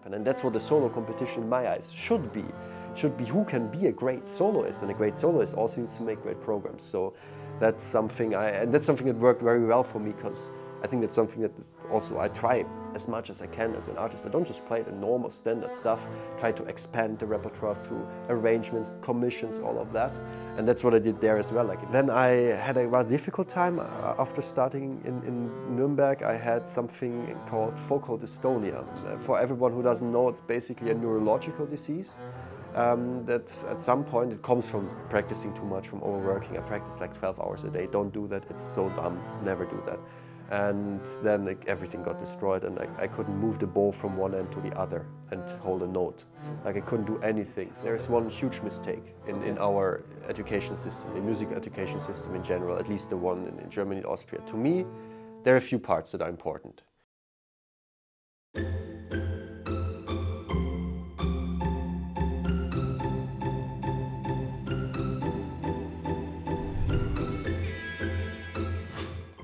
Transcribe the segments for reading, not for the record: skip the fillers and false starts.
happen. And that's what a solo competition in my eyes should be. Should be who can be a great soloist, and a great soloist also needs to make great programs. So that's something that worked very well for me, because I think that's something that also I try as much as I can as an artist. I don't just play the normal standard stuff, try to expand the repertoire through arrangements, commissions, all of that. And that's what I did there as well. Then I had a rather difficult time after starting in Nuremberg. I had something called focal dystonia. For everyone who doesn't know, it's basically a neurological disease. That at some point it comes from practicing too much, from overworking. I practiced like 12 hours a day. Don't do that, it's so dumb, never do that. And then everything got destroyed, and I couldn't move the bow from one end to the other and hold a note. I couldn't do anything. There's one huge mistake in our education system, the music education system in general, at least the one in Germany and Austria. To me, there are a few parts that are important.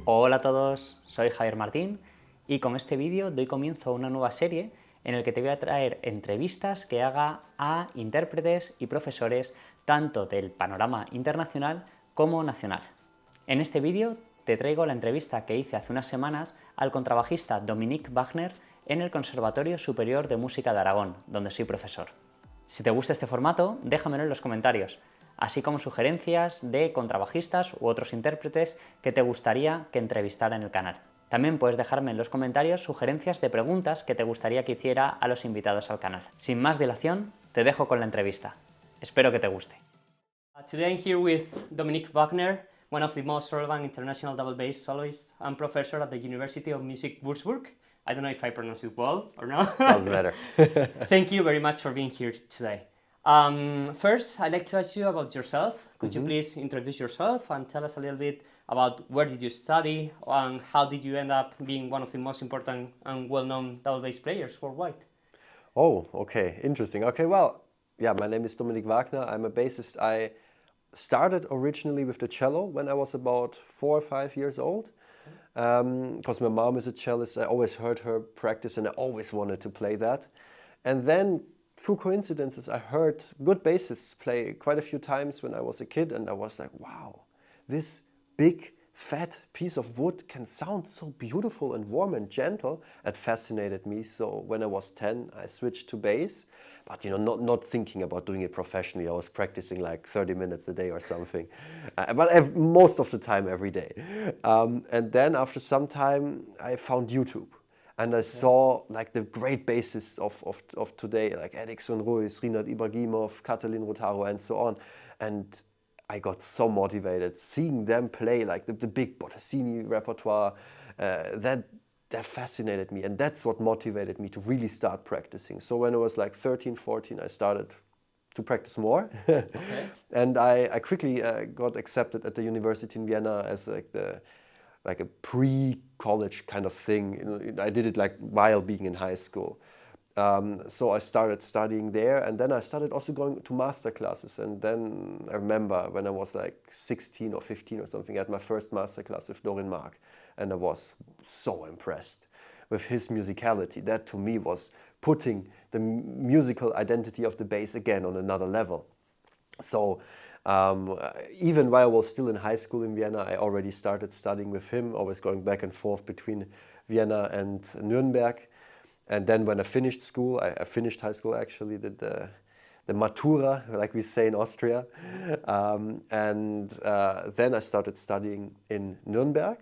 Hola a todos, soy Javier Martín y con este vídeo doy comienzo a una nueva serie en el que te voy a traer entrevistas que haga a intérpretes y profesores tanto del panorama internacional como nacional. En este vídeo te traigo la entrevista que hice hace unas semanas al contrabajista Dominik Wagner en el Conservatorio Superior de Música de Aragón, donde soy profesor. Si te gusta este formato, déjamelo en los comentarios, así como sugerencias de contrabajistas u otros intérpretes que te gustaría que entrevistara en el canal. También puedes dejarme en los comentarios sugerencias de preguntas que te gustaría que hiciera a los invitados al canal. Sin más dilación, te dejo con la entrevista. Espero que te guste. Today I'm here with Dominik Wagner, one of the most relevant international double bass soloists and professor at the University of Music Würzburg. I don't know if I pronounce it well or not. Doesn't matter. Thank you very much for being here today. First, I'd like to ask you about yourself. Could you please introduce yourself and tell us a little bit about where did you study and how did you end up being one of the most important and well-known double bass players worldwide? Oh, okay, interesting. Okay, well, yeah, my name is Dominik Wagner. I'm a bassist. I started originally with the cello when I was about 4 or 5 years old. Because my mom is a cellist, I always heard her practice and I always wanted to play that. And then through coincidences, I heard good bassists play quite a few times when I was a kid, and I was like, wow, this big, fat piece of wood can sound so beautiful and warm and gentle. It fascinated me. So when I was 10, I switched to bass, but not thinking about doing it professionally. I was practicing like 30 minutes a day or something, but most of the time every day. And then after some time, I found YouTube. And I saw like the great bassists of today, like Edixon Ruiz, Rinat Ibragimov, Katalin Rotaro, and so on. And I got so motivated seeing them play like the big Bottesini repertoire. That fascinated me, and that's what motivated me to really start practicing. So when I was like 13, 14, I started to practice more. Okay. And I quickly got accepted at the university in Vienna as like a pre-college kind of thing. I did it like while being in high school. So I started studying there, and then I started also going to master classes. And then I remember when I was like 16 or 15 or something, I had my first master class with Dorin Mark, and I was so impressed with his musicality. That to me was putting the musical identity of the bass again on another level. So even while I was still in high school in Vienna, I already started studying with him, always going back and forth between Vienna and Nuremberg. And then when I finished school, I finished high school actually, did the Matura, like we say in Austria. Then I started studying in Nuremberg.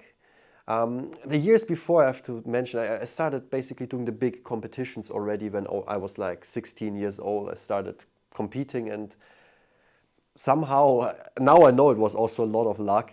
The years before, I have to mention, I started basically doing the big competitions already when I was like 16 years old. I started competing, and somehow, now I know it was also a lot of luck.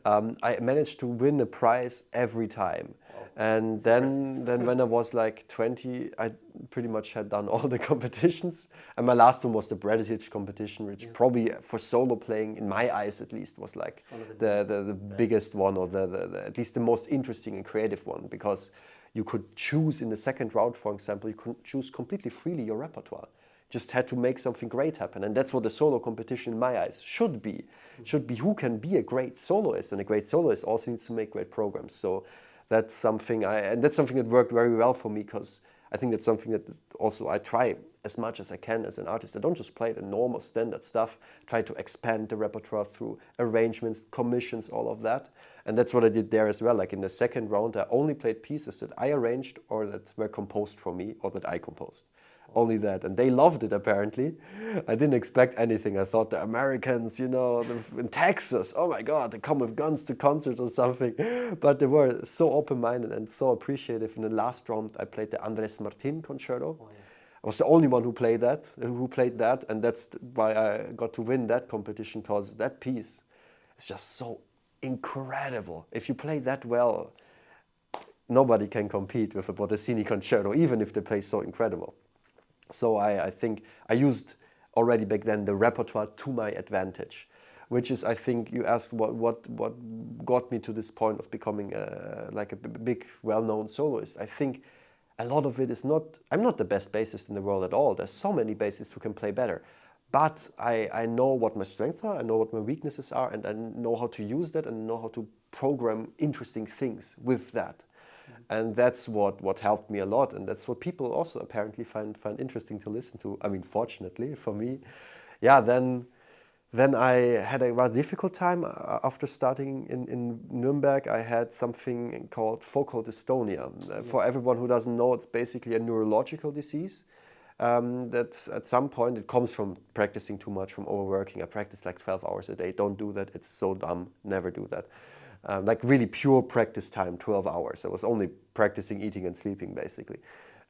I managed to win a prize every time. And then when I was like 20, I pretty much had done all the competitions. And my last one was the Bradetich competition, which probably for solo playing, in my eyes at least, was like the biggest one, or the at least the most interesting and creative one, because you could choose in the second round, for example, you could choose completely freely your repertoire. Just had to make something great happen, and that's what a solo competition in my eyes should be. Should be who can be a great soloist, and a great soloist also needs to make great programs. So that's something that worked very well for me, because I think that's something that also I try as much as I can as an artist. I don't just play the normal standard stuff, try to expand the repertoire through arrangements, commissions, all of that. And that's what I did there as well. Like in the second round, I only played pieces that I arranged or that were composed for me or that I composed. Only that. And they loved it, apparently. I didn't expect anything. I thought the Americans, you know, in Texas, oh my God, they come with guns to concerts or something. But they were so open-minded and so appreciative. In the last round, I played the Andres Martin concerto. Oh, yeah. I was the only one who played that, and that's why I got to win that competition, because that piece is just so incredible. If you play that well, nobody can compete with a Bottesini concerto, even if they play so incredible. So I think I used already back then the repertoire to my advantage, which is, I think you asked what got me to this point of becoming like a big well-known soloist. I think a lot of it is I'm not the best bassist in the world at all. There's so many bassists who can play better. But I know what my strengths are, I know what my weaknesses are, and I know how to use that and know how to program interesting things with that. And that's what helped me a lot, and that's what people also apparently find interesting to listen to. I mean, fortunately for me. Yeah, then I had a rather difficult time after starting in Nuremberg. I had something called focal dystonia. For everyone who doesn't know, it's basically a neurological disease. That at some point, it comes from practicing too much, from overworking. I practiced like 12 hours a day. Don't do that. It's so dumb. Never do that. Like really pure practice time, 12 hours. I was only practicing eating and sleeping, basically.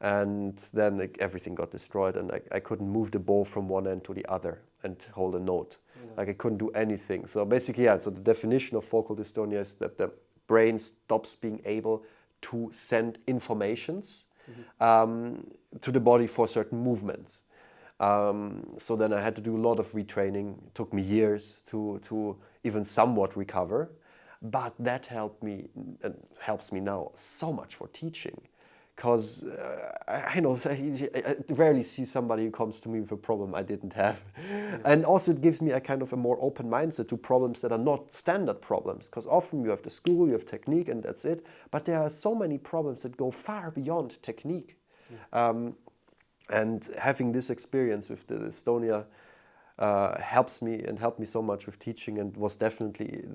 And then everything got destroyed, and I couldn't move the bow from one end to the other and hold a note. Like I couldn't do anything. So basically, yeah, so the definition of focal dystonia is that the brain stops being able to send informations to the body for certain movements. So then I had to do a lot of retraining. It took me years to even somewhat recover. But that helped me and helps me now so much for teaching. Because I rarely see somebody who comes to me with a problem I didn't have. Yeah. And also it gives me a kind of a more open mindset to problems that are not standard problems. Because often you have the school, you have technique, and that's it. But there are so many problems that go far beyond technique. Yeah. And having this experience with the Estonia helped me so much with teaching, and was definitely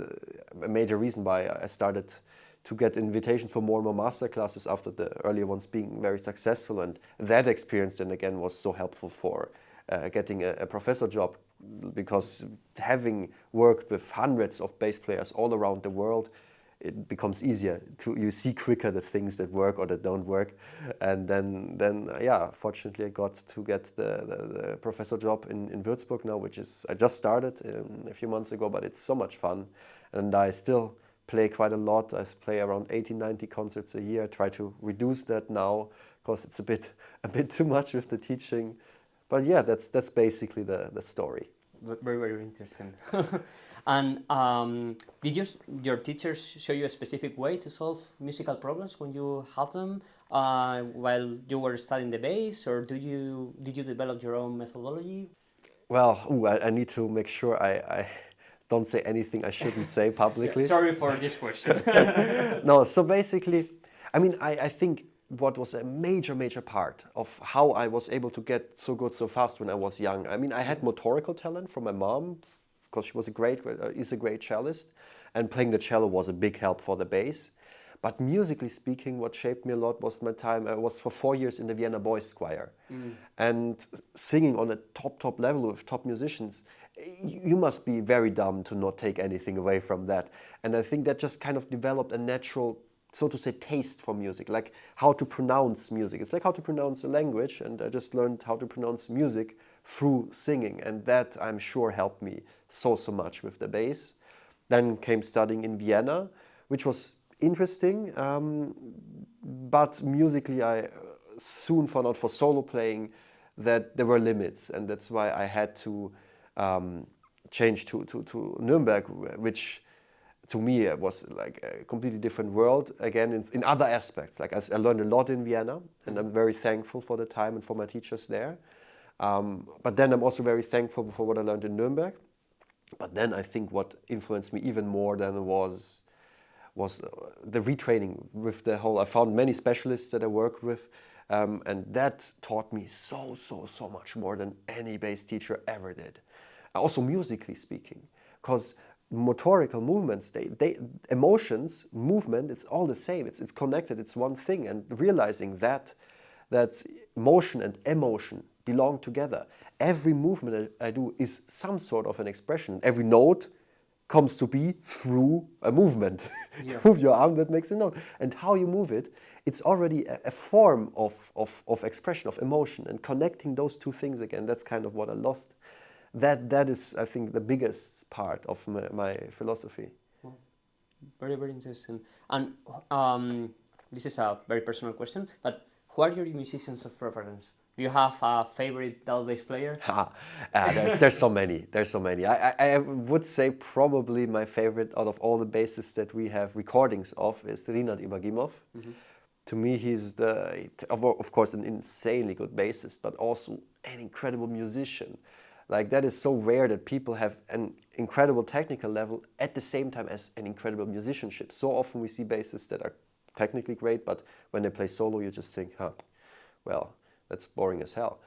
a major reason why I started to get invitations for more and more master classes after the earlier ones being very successful. And that experience then again was so helpful for getting a professor job, because having worked with hundreds of bass players all around the world, it becomes easier you see quicker the things that work or that don't work. And then yeah, fortunately I got to get the professor job in Würzburg now, which is, I just started a few months ago, but it's so much fun. And I still play quite a lot. I play around 80-90 concerts a year. I try to reduce that now because it's a bit too much with the teaching. But yeah, that's basically the story. Very, very interesting. And did your teachers show you a specific way to solve musical problems when you had them while you were studying the bass, or did you develop your own methodology? Well, I need to make sure I don't say anything I shouldn't say publicly. Yeah, sorry for this question. No, so basically, I mean, I think what was a major part of how I was able to get so good so fast when I was young. I mean, I had motorical talent from my mom, because she was is a great cellist, and playing the cello was a big help for the bass. But musically speaking, what shaped me a lot was my time. I was for 4 years in the Vienna Boys Choir, and singing on a top level with top musicians. You must be very dumb to not take anything away from that. And I think that just kind of developed a natural, so to say, taste for music, like how to pronounce music. It's like how to pronounce a language, and I just learned how to pronounce music through singing, and that I'm sure helped me so much with the bass. Then came studying in Vienna, which was interesting, but musically I soon found out for solo playing that there were limits, and that's why I had to change to Nuremberg, which to me it was like a completely different world again in other aspects. Like I learned a lot in Vienna, and I'm very thankful for the time and for my teachers there. But then I'm also very thankful for what I learned in Nuremberg. But then I think what influenced me even more than was the retraining with the whole. I found many specialists that I worked with And that taught me so much more than any bass teacher ever did. Also musically speaking, because motorical movements, emotions, movement, it's all the same. It's connected. It's one thing. And realizing that motion and emotion belong together. Every movement I do is some sort of an expression. Every note comes to be through a movement. Yeah. You move your arm, that makes a note. And how you move it, it's already a form of expression, of emotion. And connecting those two things again, that's kind of what I lost. That is, I think, the biggest part of my philosophy. Well, very, very interesting. And this is a very personal question, but who are your musicians of preference? Do you have a favorite double bass player? There's so many. There's so many. I would say probably my favorite out of all the bassists that we have recordings of is Rinat Ibragimov. Mm-hmm. To me, he's of course an insanely good bassist, but also an incredible musician. Like, that is so rare that people have an incredible technical level at the same time as an incredible musicianship. So often we see bassists that are technically great, but when they play solo, you just think, well, that's boring as hell.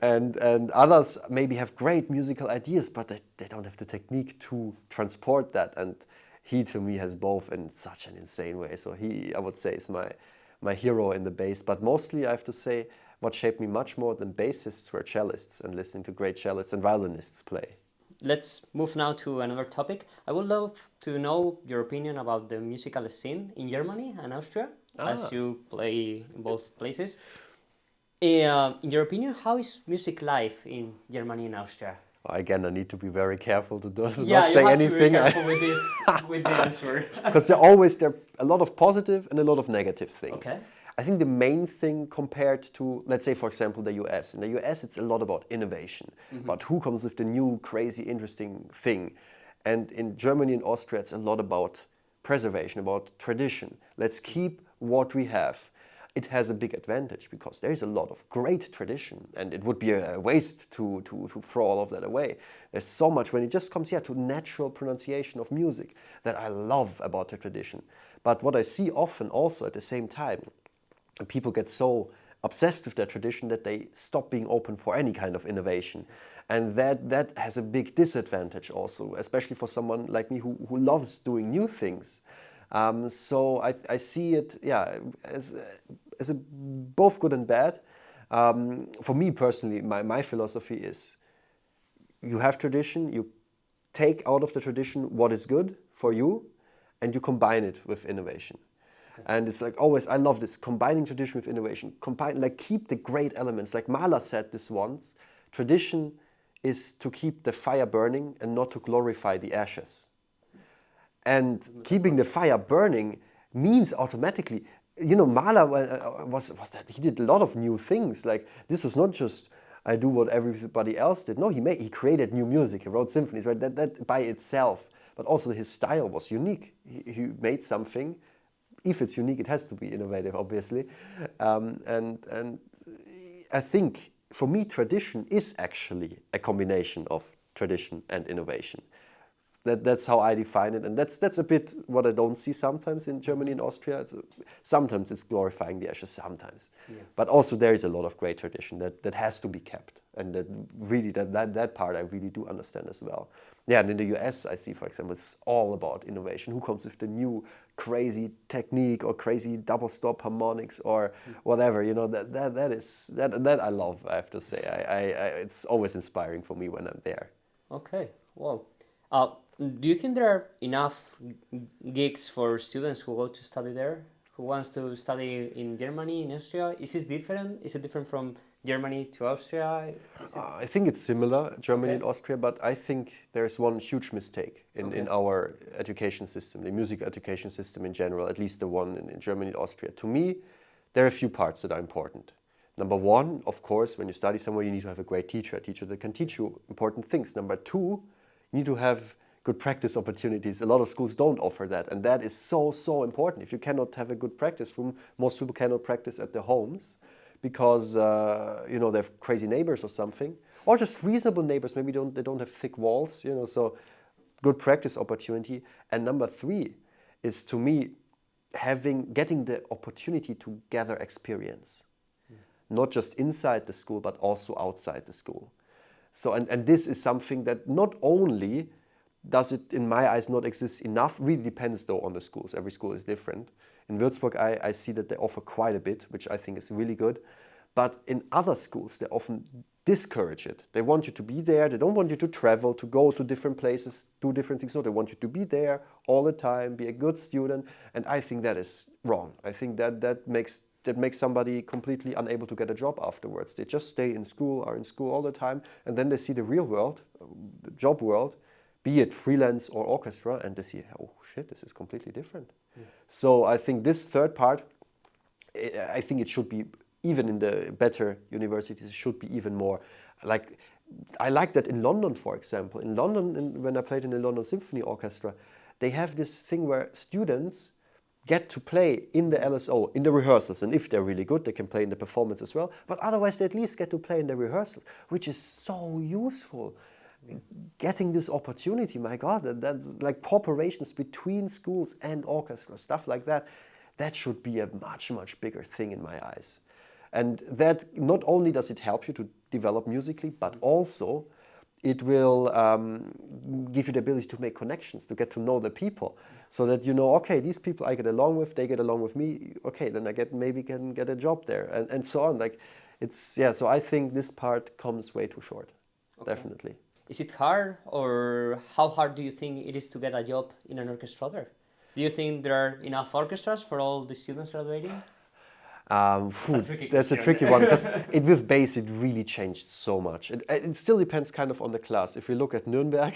and others maybe have great musical ideas, but they don't have the technique to transport that. And he, to me, has both in such an insane way. So he, I would say, is my hero in the bass. But mostly, I have to say, what shaped me much more than bassists were cellists, and listening to great cellists and violinists play. Let's move now to another topic. I would love to know your opinion about the musical scene in Germany and Austria, as you play in both places. In your opinion, how is music life in Germany and Austria? Again, I need to be very careful to not say anything. Yeah, you have to be very careful with this, with the answer. Because there are a lot of positive and a lot of negative things. Okay. I think the main thing compared to, let's say, for example, the US. In the US, it's a lot about innovation, about who comes with the new, crazy, interesting thing. And in Germany and Austria, it's a lot about preservation, about tradition. Let's keep what we have. It has a big advantage because there is a lot of great tradition, and it would be a waste to throw all of that away. There's so much when it just comes to natural pronunciation of music that I love about the tradition. But what I see often also at the same time, people get so obsessed with their tradition that they stop being open for any kind of innovation. And that has a big disadvantage also, especially for someone like me who loves doing new things. So I see it as both good and bad. For me personally, my philosophy is you have tradition, you take out of the tradition what is good for you, and you combine it with innovation. And it's like always, I love this, combining tradition with innovation. Keep the great elements. Like Mahler said this once, tradition is to keep the fire burning and not to glorify the ashes. And keeping the fire burning means automatically, Mahler was that he did a lot of new things. Like, this was not just I do what everybody else did. No, he created new music. He wrote symphonies, right? That by itself. But also his style was unique. He made something. If it's unique, it has to be innovative, obviously. And I think, for me, tradition is actually a combination of tradition and innovation. That's how I define it, and that's a bit what I don't see sometimes in Germany and Austria. Sometimes it's glorifying the ashes, sometimes. Yeah. But also there is a lot of great tradition that has to be kept, and that part I really do understand as well. Yeah, and in the US I see, for example, it's all about innovation. Who comes with the new crazy technique or crazy double stop harmonics or whatever? That I love, I have to say. It's always inspiring for me when I'm there. Okay, wow. Do you think there are enough gigs for students who go to study there, who wants to study in Germany, in Austria? Is it different? Is it different from Germany to Austria? I think it's similar, Germany and Austria, but I think there's one huge mistake in our education system, the music education system in general, at least the one in Germany and Austria. To me, there are a few parts that are important. Number one, of course, when you study somewhere, you need to have a great teacher, a teacher that can teach you important things. Number two, you need to have good practice opportunities. A lot of schools don't offer that, and that is so important. If you cannot have a good practice room, most people cannot practice at their homes because they have crazy neighbors or something, or just reasonable neighbors. Maybe they don't have thick walls. So good practice opportunity. And number three is, to me, getting the opportunity to gather experience. not just inside the school, but also outside the school. So, and this is something that not only does it, in my eyes, not exist enough, really depends though on the schools. Every school is different. In Würzburg, I see that they offer quite a bit, which I think is really good. But in other schools, they often discourage it. They want you to be there. They don't want you to travel, to go to different places, do different things. No, they want you to be there all the time, be a good student. And I think that is wrong. I think that makes somebody completely unable to get a job afterwards. They just stay in school, are in school all the time, and then they see the real world, the job world, be it freelance or orchestra, and they see, oh shit, this is completely different. Yeah. So I think this third part, I think it should be, even in the better universities, should be even more. Like, I like that in London, for example. In London, when I played in the London Symphony Orchestra, they have this thing where students get to play in the LSO, in the rehearsals. And if they're really good, they can play in the performance as well. But otherwise, they at least get to play in the rehearsals, which is so useful. Getting this opportunity, my God, that's like cooperations between schools and orchestras, stuff like that. That should be a much, much bigger thing in my eyes. And that not only does it help you to develop musically, but also it will give you the ability to make connections, to get to know the people, so that you know, okay, these people I get along with, they get along with me, okay, then I maybe can get a job there, and so on. Like, it's, yeah, so I think this part comes way too short, definitely. Is it hard, or how hard do you think it is to get a job in an orchestra there? Do you think there are enough orchestras for all the students graduating? That's a tricky one, because with bass it really changed so much. It still depends kind of on the class. If you look at Nuremberg,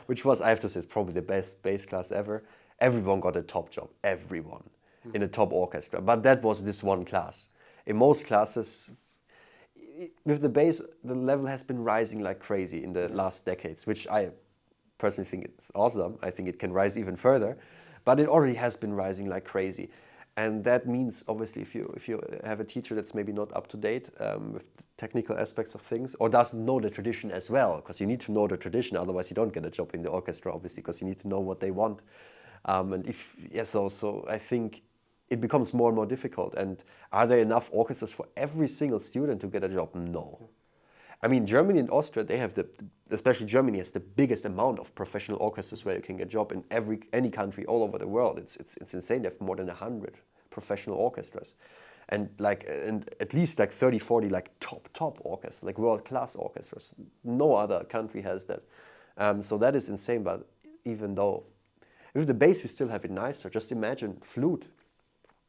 which was, I have to say, is probably the best bass class ever, everyone got a top job, everyone, in a top orchestra. But that was this one class. In most classes, with the bass, the level has been rising like crazy in the last decades, which I personally think it's awesome. I think it can rise even further, but it already has been rising like crazy. And that means, obviously, if you have a teacher that's maybe not up to date with technical aspects of things, or doesn't know the tradition as well, because you need to know the tradition, otherwise you don't get a job in the orchestra, obviously, because you need to know what they want. So I think it becomes more and more difficult. And are there enough orchestras for every single student to get a job? No. I mean, Germany and Austria, they have especially Germany has the biggest amount of professional orchestras where you can get a job in any country all over the world. It's insane. They have more than 100 professional orchestras, and at least like 30, 40 like top orchestras, like world-class orchestras. No other country has that. So that is insane. But even though with the bass we still have it nicer. Just imagine flute.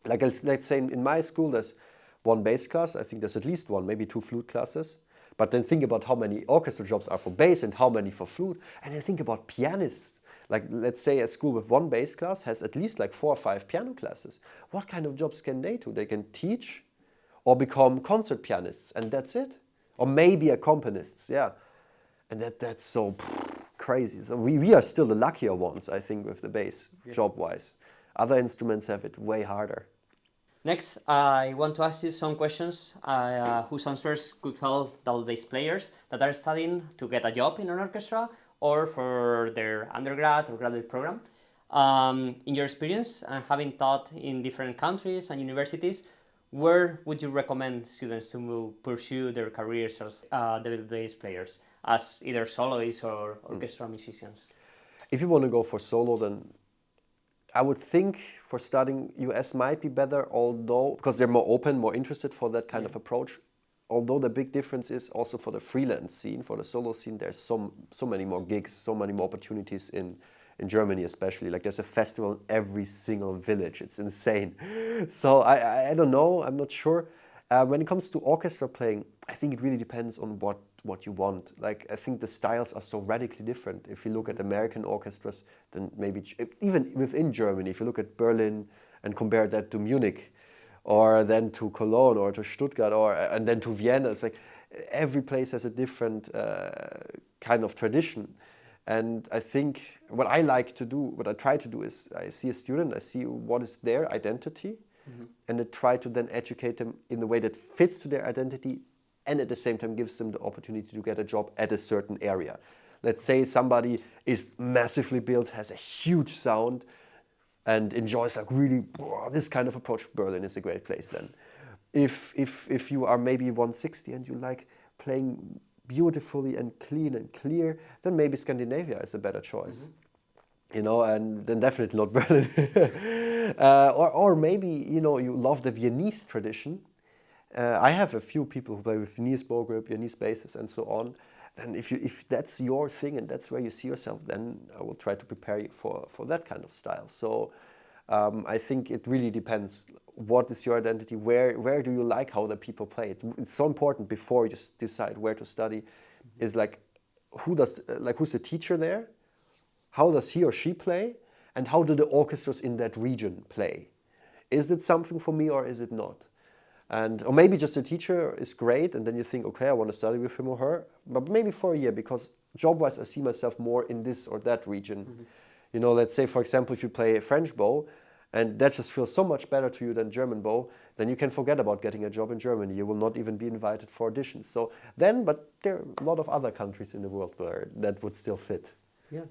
Like, let's say in my school there's one bass class. I think there's at least one, maybe two flute classes. But then think about how many orchestra jobs are for bass and how many for flute. And then think about pianists. Like, let's say a school with one bass class has at least like 4 or 5 piano classes. What kind of jobs can they do? They can teach or become concert pianists, and that's it. Or maybe accompanists, yeah. And that's so crazy. So we are still the luckier ones, I think, with the bass, job-wise. Other instruments have it way harder. Next, I want to ask you some questions whose answers could help double bass players that are studying to get a job in an orchestra or for their undergrad or graduate program. In your experience, having taught in different countries and universities, where would you recommend students to pursue their careers as double bass players, as either soloists or orchestra musicians? If you want to go for solo, then I would think for studying US might be better, although, because they're more open, more interested for that kind of approach. Although the big difference is also for the freelance scene, for the solo scene, there's so many more gigs, so many more opportunities in Germany especially. Like, there's a festival in every single village. It's insane. So I don't know, I'm not sure. When it comes to orchestra playing, I think it really depends on what you want. Like, I think the styles are so radically different. If you look at American orchestras, then maybe even within Germany, if you look at Berlin and compare that to Munich, or then to Cologne, or to Stuttgart, and then to Vienna, it's like every place has a different kind of tradition. And I think what I like to do, what I try to do is I see a student, I see what is their identity, and I try to then educate them in a way that fits to their identity, and at the same time gives them the opportunity to get a job at a certain area. Let's say somebody is massively built, has a huge sound, and enjoys like really this kind of approach. Berlin is a great place then. If you are maybe 160 and you like playing beautifully and clean and clear, then maybe Scandinavia is a better choice. You know, and then definitely not Berlin. Or maybe, you know, you love the Viennese tradition. I have a few people who play with Viennese bow grip, Viennese basses, and so on. Then if that's your thing and that's where you see yourself, then I will try to prepare you for that kind of style. So I think it really depends. What is your identity? Where do you like how the people play it? It's so important before you decide where to study. Is like who's the teacher there? How does he or she play? And how do the orchestras in that region play? Is it something for me or is it not? Or maybe just a teacher is great and then you think, okay, I want to study with him or her, but maybe for a year, because job-wise I see myself more in this or that region. You know, let's say, for example, if you play a French bow and that just feels so much better to you than German bow, then you can forget about getting a job in Germany. You will not even be invited for auditions. So then, but there are a lot of other countries in the world where that would still fit. Yeah,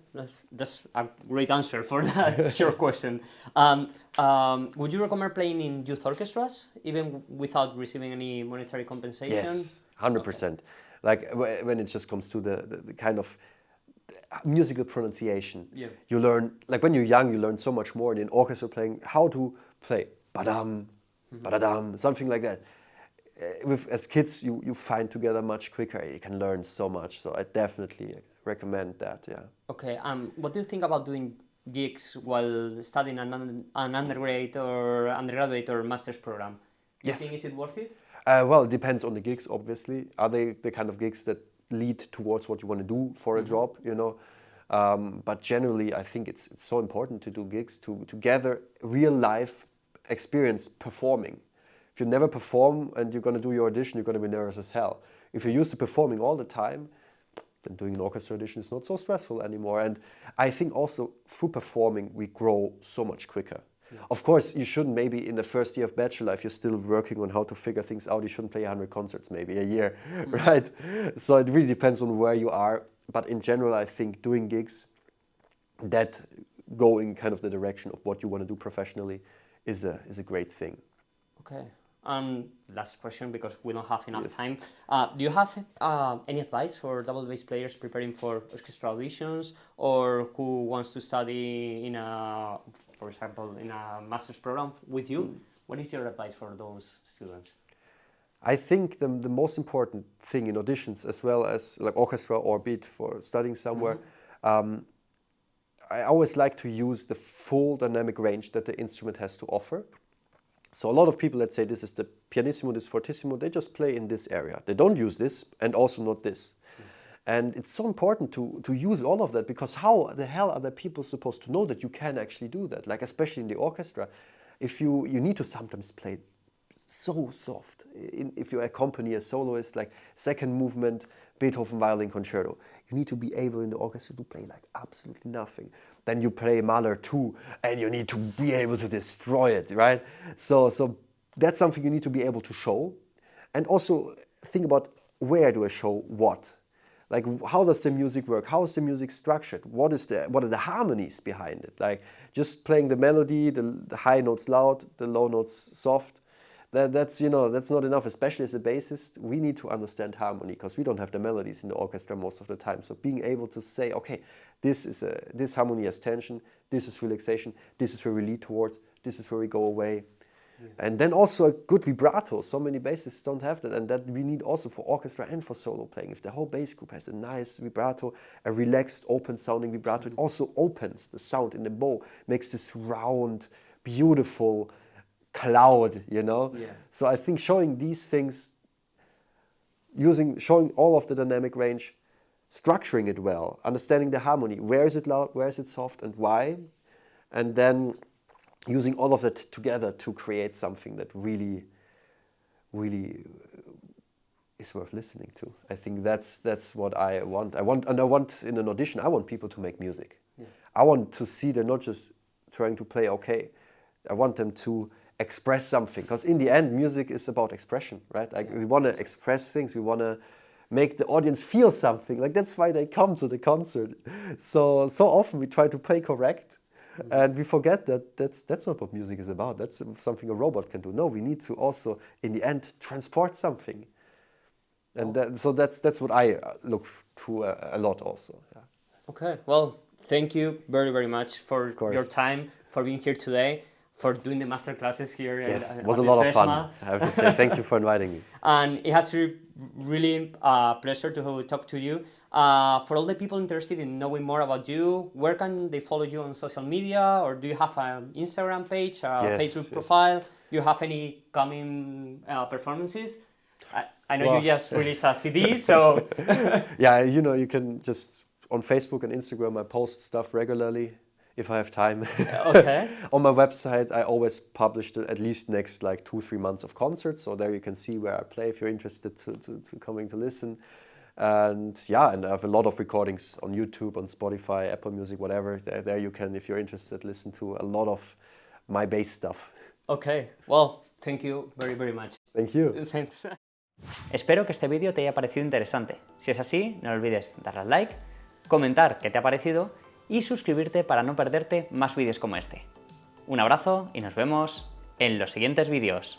that's a great answer for that short question. Would you recommend playing in youth orchestras, even without receiving any monetary compensation? Yes, 100%. Okay. Like when it just comes to the kind of musical pronunciation. Yeah. You learn, like when you're young, you learn so much more in orchestra playing, how to play badam, badadam, something like that. As kids, you find together much quicker. You can learn so much. So I definitely recommend that, yeah. Okay, what do you think about doing gigs while studying an undergraduate or master's program? Do you think is it worth it? Well, it depends on the gigs, obviously. Are they the kind of gigs that lead towards what you want to do for a job, you know? But generally, I think it's so important to do gigs, to gather real life experience performing. If you never perform and you're going to do your audition, you're going to be nervous as hell. If you're used to performing all the time, then doing an orchestra audition is not so stressful anymore. And I think also through performing, we grow so much quicker. Yeah. Of course, you shouldn't maybe in the first year of bachelor, if you're still working on how to figure things out, you shouldn't play 100 concerts maybe a year, right? So it really depends on where you are. But in general, I think doing gigs that go in kind of the direction of what you want to do professionally is a great thing. Okay. Last question, because we don't have enough time. Do you have any advice for double bass players preparing for orchestra auditions, or who wants to study for example, in a master's program with you? What is your advice for those students? I think the most important thing in auditions, as well as like orchestra or beat for studying somewhere, I always like to use the full dynamic range that the instrument has to offer. So a lot of people, let's say this is the pianissimo, this fortissimo, they just play in this area. They don't use this and also not this. And it's so important to use all of that, because how the hell are the people supposed to know that you can actually do that? Like especially in the orchestra, if you need to sometimes play so soft. If you accompany a soloist, like second movement, Beethoven violin concerto, you need to be able in the orchestra to play like absolutely nothing. Then you play Mahler 2 and you need to be able to destroy it, right? So that's something you need to be able to show. And also think about, where do I show what? Like, how does the music work? How is the music structured? What are the harmonies behind it? Like just playing the melody, the high notes loud, the low notes soft. That's not enough, especially as a bassist. We need to understand harmony, because we don't have the melodies in the orchestra most of the time. So being able to say, okay, this harmony has tension, this is relaxation, this is where we lead towards, this is where we go away. Yeah. And then also a good vibrato. So many bassists don't have that, and that we need also for orchestra and for solo playing. If the whole bass group has a nice vibrato, a relaxed, open-sounding vibrato, it also opens the sound in the bow, makes this round, beautiful cloud, you know? Yeah. So I think showing these things, showing all of the dynamic range, structuring it well, understanding the harmony, where is it loud, where is it soft, and why, and then using all of that together to create something that really, really is worth listening to. I think that's what I want. I want in an audition, I want people to make music. Yeah. I want to see they're not just trying to play okay. I want them to express something, because in the end, music is about expression, right? Like we want to express things, we want to make the audience feel something. Like that's why they come to the concert. So often we try to play correct, And we forget that that's not what music is about. That's something a robot can do. No, we need to also, in the end, transport something. And so that's what I look to a lot also. Yeah. Okay, well, thank you very, very much for your time, for being here today, for doing the master classes here. Yes, it was a lot of fun. I have to say, thank you for inviting me. And it has been really a pleasure to talk to you. For all the people interested in knowing more about you, where can they follow you on social media? Or do you have an Instagram page, a Facebook profile? Do you have any coming performances? I know you just released a CD, so... Yeah, you can just, on Facebook and Instagram, I post stuff regularly, if I have time. Okay. On my website, I always publish at least next 2-3 months of concerts, so there you can see where I play if you're interested to coming to listen. And yeah, and I have a lot of recordings on YouTube, on Spotify, Apple Music, whatever. There you can, if you're interested, listen to a lot of my bass stuff. Okay, well, thank you very, very much. Thank you. Thanks. Espero que este vídeo te haya parecido interesante. Si es así, no olvides darle al like, comentar qué te ha parecido y suscribirte para no perderte más vídeos como este. Un abrazo y nos vemos en los siguientes vídeos.